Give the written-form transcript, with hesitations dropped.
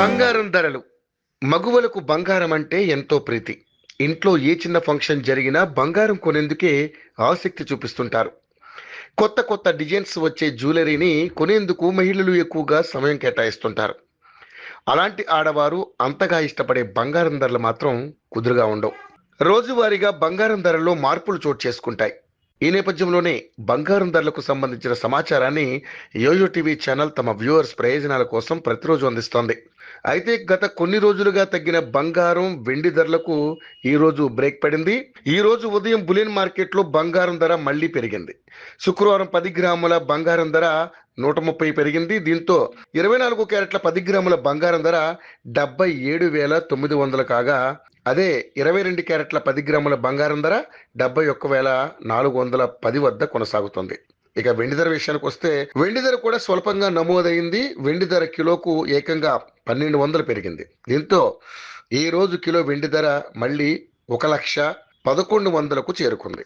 బంగారం ధరలు. మగువలకు బంగారం అంటే ఎంతో ప్రీతి. ఇంట్లో ఏ చిన్న ఫంక్షన్ జరిగినా బంగారం కొనేందుకే ఆసక్తి చూపిస్తుంటారు. కొత్త కొత్త డిజైన్స్ వచ్చే జ్యువెలరీని కొనేందుకు మహిళలు ఎక్కువగా సమయం కేటాయిస్తుంటారు. అలాంటి ఆడవారు అంతగా ఇష్టపడే బంగారం ధరలు మాత్రం కుదురుగా ఉండవు. రోజువారీగా బంగారం ధరల్లో మార్పులు చోటు చేసుకుంటాయి. ఈ నేపథ్యంలోనే బంగారం ధరలకు సంబంధించిన సమాచారాన్ని యోయో టీవీ ఛానల్ తమ వ్యూవర్స్ ప్రయోజనాల కోసం ప్రతిరోజు అందిస్తోంది. అయితే గత కొన్ని రోజులుగా తగ్గిన బంగారం వెండి ధరలకు ఈ రోజు బ్రేక్ పడింది. ఈ రోజు ఉదయం బులియన్ మార్కెట్లో బంగారం ధర మళ్లీ పెరిగింది. శుక్రవారం 10 గ్రాముల బంగారం ధర 130 పెరిగింది. దీంతో 24 క్యారెట్ల 10 గ్రాముల బంగారం ధర 77,900 కాగా, అదే 22 క్యారెట్ల 10 గ్రాముల బంగారం ధర 71,410 వద్ద కొనసాగుతుంది. ఇక వెండి ధర విషయానికి వస్తే వెండి ధర కూడా స్వల్పంగా నమోదైంది. వెండి ధర కిలోకు ఏకంగా 1,200 పెరిగింది. దీంతో ఈ రోజు కిలో వెండి ధర మళ్ళీ 1,11,100కు చేరుకుంది.